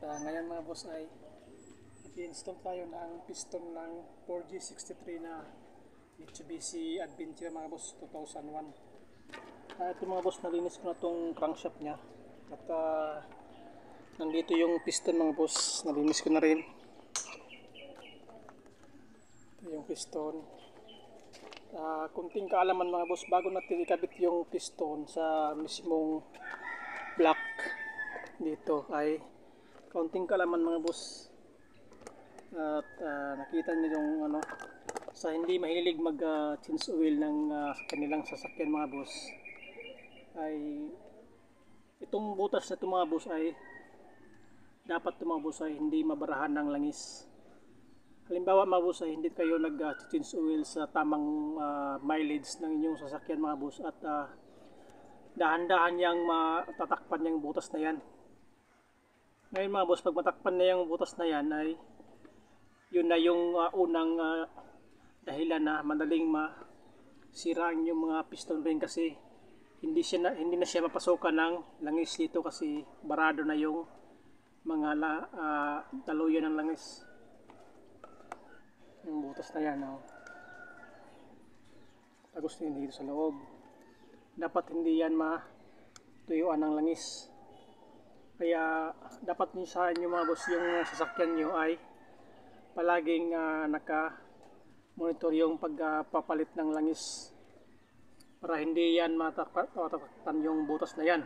Ngayon mga boss ay i-install tayo ng piston ng 4G63 na Mitsubishi Adventure mga boss 2001. Ito mga boss, nalinis ko na itong crankshaft nya at nandito yung piston mga boss, nalinis ko na rin. Ito yung piston. Kunting kaalaman mga boss, bago natin ikabit yung piston sa mismong block dito ay kaunting kalaman mga boss. At nakita niyo yung sa hindi mahilig mag change oil ng kanilang sasakyan mga boss, ay itong butas na ito mga boss ay dapat ito mga boss ay hindi mabarahan ng langis. Halimbawa mga boss ay hindi kayo nag change oil sa tamang mileage ng inyong sasakyan mga boss, at dahan-dahan niyang matatakpan yung butas na yan. Ngayon mga boss, pag matakpan na yung butas na yan ay yun na yung unang dahilan na madaling masiraan yung mga piston ring, kasi hindi na siya mapasokan ng langis dito kasi barado na yung mga daluyan ng langis. Yung butas na yan tagos na yun dito sa loob. Dapat hindi yan matuyuan ng langis. Kaya dapat nyo sa inyo mga boss, yung sasakyan nyo ay palaging naka-monitor yung pagpapalit ng langis para hindi yan matakpan yung butas na yan.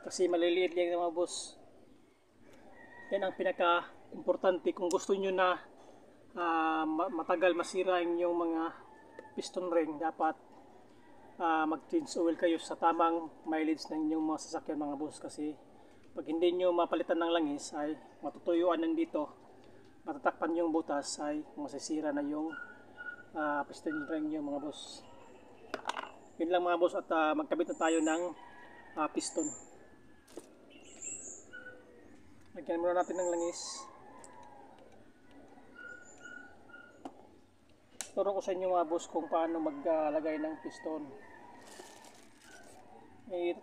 Kasi maliliit yan mga boss. Yan ang pinaka-importante kung gusto nyo na matagal masira yung mga piston ring. Dapat mag-change oil kayo sa tamang mileage ng inyong mga sasakyan mga boss, kasi pag hindi nyo mapalitan ng langis ay matutuyuan ng dito, matatakpan yung butas, ay masisira na yung piston ring nyo mga boss. Yun lang mga boss, at magkabit na tayo ng piston. Lagyan muna natin ng langis. Turo ko sa inyo mga boss kung paano maglagay ng piston.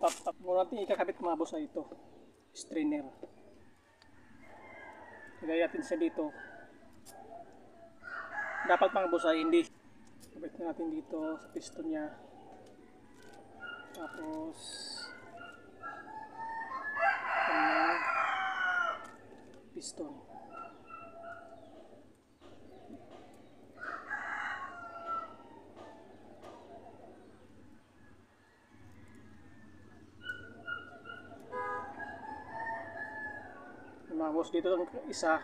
Tap muna natin ikakabit mga boss ay ito, strainer. Ilagay natin siya dito. Dapat mga boss ay hindi. Kabit na natin dito sa piston nya. Tapos piston. Mga boss, dito ang isa.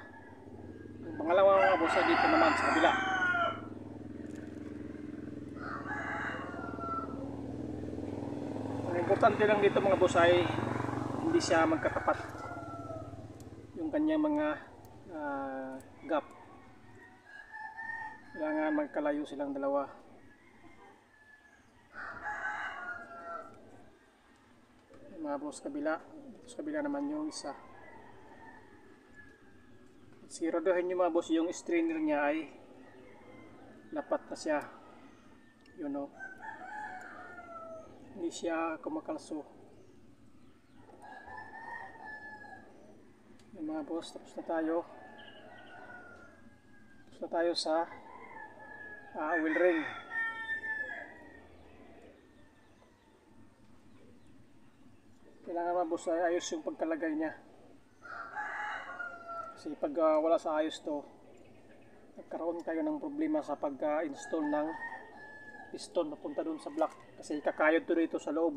Ang pangalawa mga boss ay dito naman sa kabila. Ang importante lang dito mga boss ay hindi siya magkatapat yung kanyang mga gap. Kailangan magkalayo silang dalawa. Mga boss, kabila. Sa kabila naman yung isa. Siguraduhin nyo mga boss yung strainer nya ay lapat na siya. Yun o. Hindi siya kumakalso. Yung mga boss, tapos na tayo. Tapos na tayo sa oil ring. Kailangan mga boss ay ayos yung pagkalagay nya. Kasi pag wala sa ayos to, nagkaroon kayo ng problema sa pag-install ng piston papunta dun sa block, kasi kakayod to dito sa loob.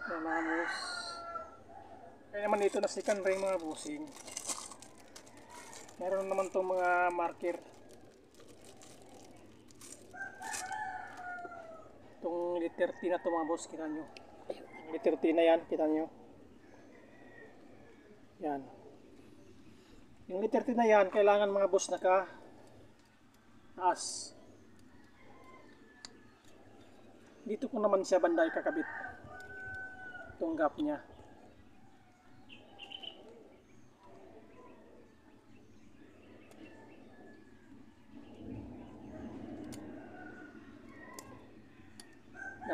Ayan mga boss. Kaya naman dito na second ring mga bossing, meron naman itong mga marker. Itong letter T na ito mga boss, kita nyo. Letter T na yan, kita nyo. Yan. Yung letter T na yan, kailangan mga boss naka taas. Dito ko naman siya banda ikakabit. Itong gap nya.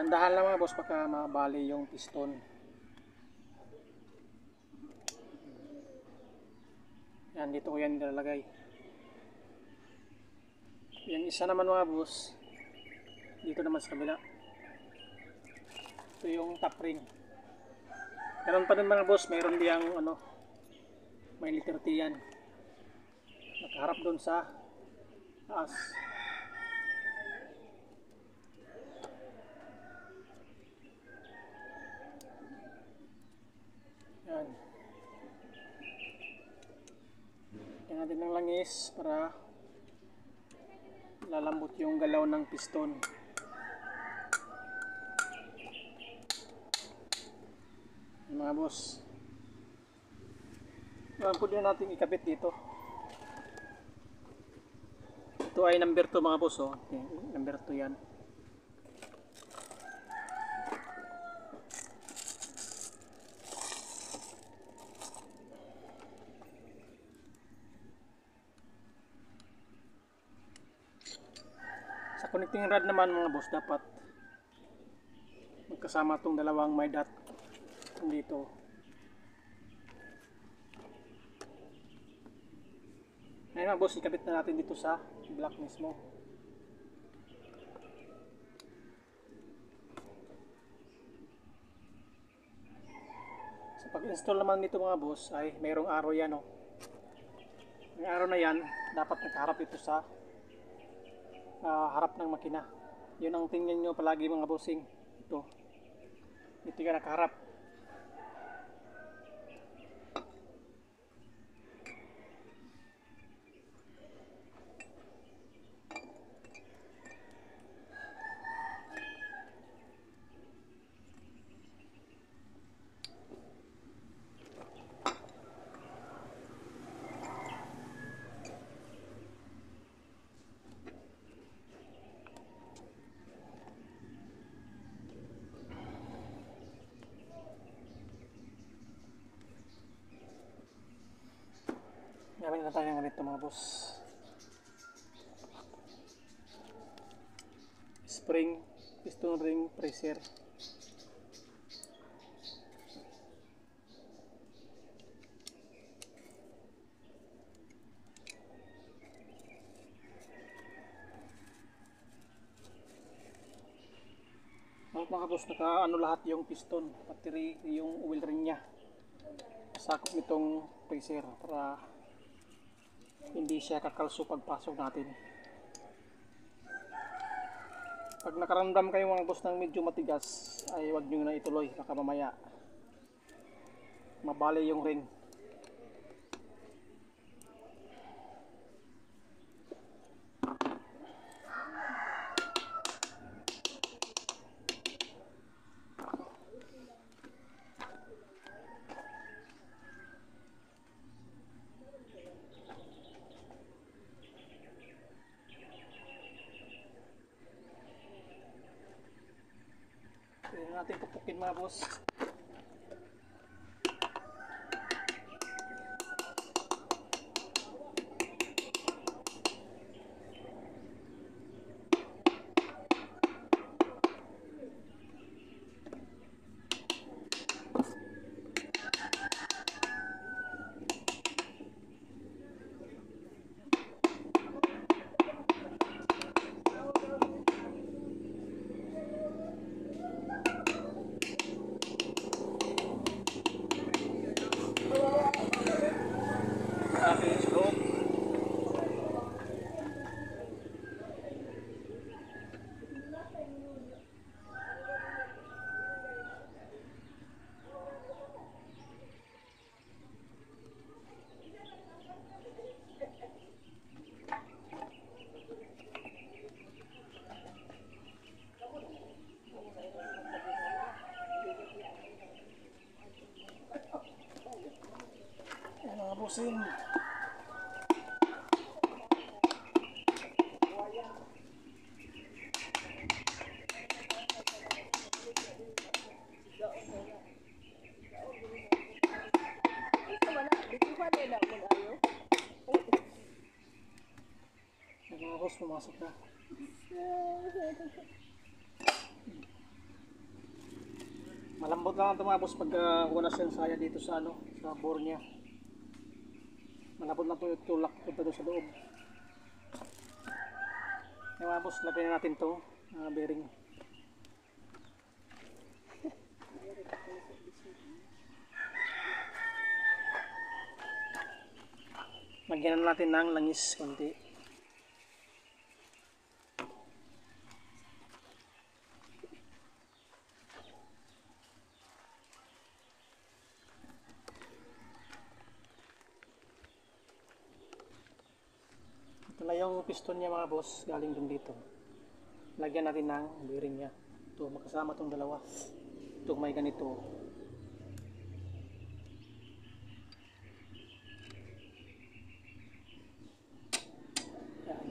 Dahan-dahan lang mga boss, baka mabali yung piston. Yan, dito ko yan nilalagay. Yung isa naman mga boss, dito naman sa kabila. Ito yung top ring. Meron pa din mga boss, meron diyang ano, may letter T yan. Nakaharap doon sa taas. Yan. Yan natin ng langis para lalambot yung galaw ng piston. Yan mga boss. Yan po din natin ikabit dito. Ito ay number 2 mga boss. Oh. Okay, number 2 yan. Sa connecting rod naman mga boss, dapat magkasama itong dalawang may dot dito. Ngayon mga boss, ikabit na natin dito sa block mismo. Sa pag-install naman dito mga boss ay mayroong arrow yan. Oh. Yung arrow na yan, dapat nakaharap ito sa harap ng makina. Yun ang tingnan nyo palagi mga bossing. Ito ka nakaharap. Gamit na tayo ng ganito mga boss. Spring, piston ring, pressure. Mga boss, naka lahat yung piston, pati yung oil ring nya. Sakop nitong pressure para hindi siya kakalso pagpasok natin. Pag nakaramdam kayo mga boss ng medyo matigas, ay huwag nyo na ituloy, baka mamaya mabali yung ring. Pwede natin pupukin mga boss. Ating slope. Yan mga bossing. Mga boss, pumasok na. Malambot lang ito mga boss pag wala siyang saya dito sa ano, sa bore niya. Malambot lang ito yung tulak punta doon sa loob. Kaya mga boss, lagyan na natin itong bearing. Lagyan na natin ng langis konti. Ito na yung piston niya mga boss, galing dun dito. Lagyan natin ng bearing niya. Ito, makasama itong dalawa. Ito may ganito. Yan.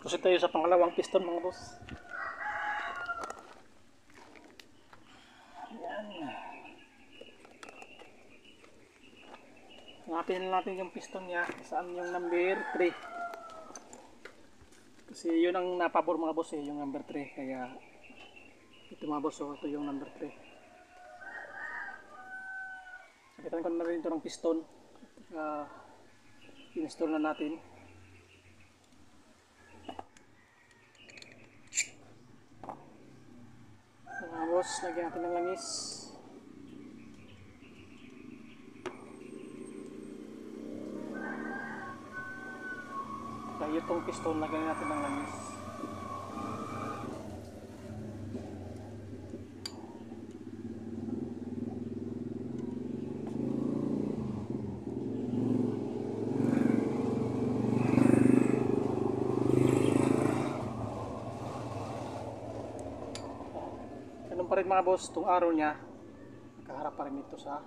Kasi tayo sa pangalawang piston mga boss. Yan. Hanapin na natin yung piston niya. Saan yung number 3. Kasi yun ang napabor mga boss eh, yung number 3. Kaya ito mga boss, ito yung number 3. Sabitan ko na rin ito ng piston. Install na natin. Mga boss, lagyan natin ng langis. Kaya itong piston, lagyan natin ng langis. Ganun pa rin mga boss, itong arrow niya nakaharap pa rin ito sa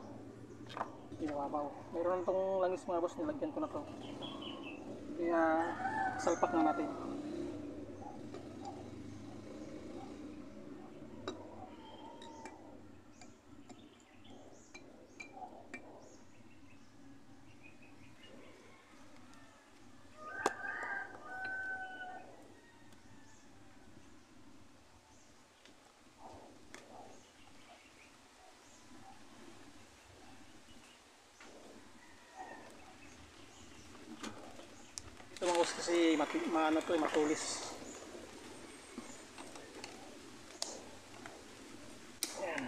inababaw. Meron itong langis mga boss, nilagyan ko na to. Kaya salpak na natin. Ito mga boss kasi matulis. Ayan.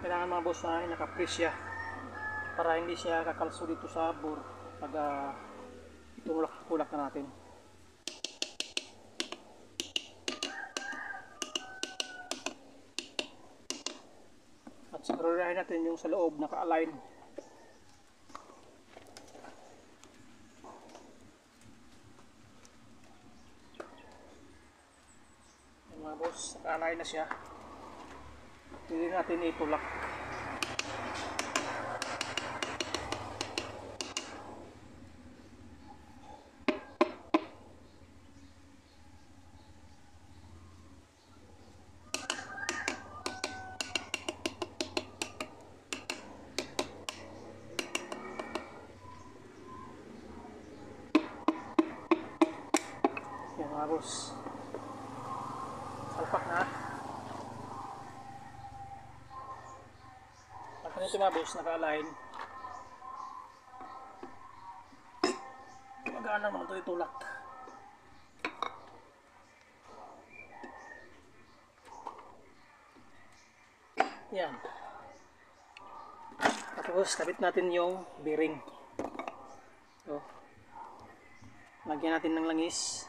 Kailangan mga boss na naka-press siya para hindi siya kakalso dito sa bore pag itulak na natin. At siguraduhin natin yung sa loob naka-align. Mga boss, naka-align na siya. Hindi natin itulak. Yan mga boss. Salpak na. Pag ganito mga boss, naka-align. Magaan naman ito itulak. Yan. Tapos kabit natin yung bearing. So, lagyan natin ng langis.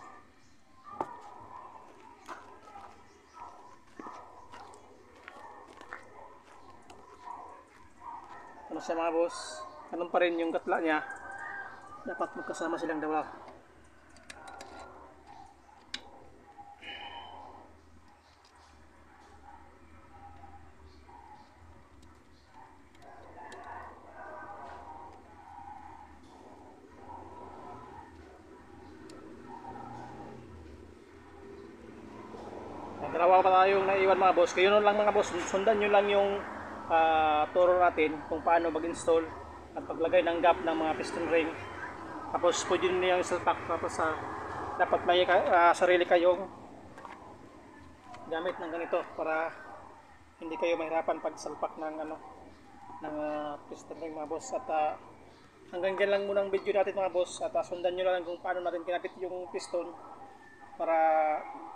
mo siya mga boss. Ganun pa rin yung gatla niya. Dapat magkasama silang dalawa. Dalawa pa tayong naiwan mga boss. Kayo lang mga boss, sundan nyo lang yung turo natin kung paano mag-install at paglagay ng gap ng mga piston ring. Tapos pwede nyo yung salpak. Tapos dapat may sarili kayong gamit ng ganito para hindi kayo mahirapan pag salpak ng ng piston ring mga boss. At hanggang dyan lang muna ang video natin mga boss. At sundan nyo lang kung paano natin kinapit yung piston para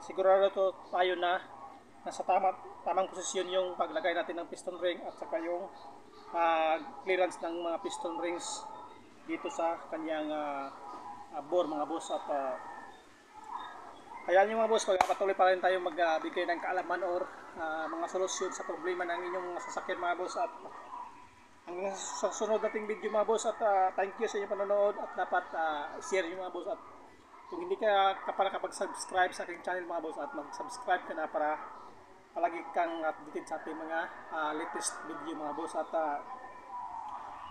sigurado to tayo na nasa tamang posisyon yung paglagay natin ng piston ring at saka yung clearance ng mga piston rings dito sa kanyang bore mga boss. At kaya nyo mga boss, patuloy pa rin tayo magbigay ng kaalaman or mga solusyon sa problema ng inyong sasakyan mga boss. At hanggang sa sunod nating video mga boss. At thank you sa inyong panonood at dapat share nyo mga boss. At kung hindi ka pa nakapag-subscribe sa aking channel mga boss, at mag-subscribe ka na para palagi kang updated sa ating mga latest video mga boss. At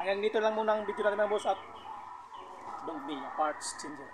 hanggang dito lang muna ang video natin mga boss. At don't be a parts changer.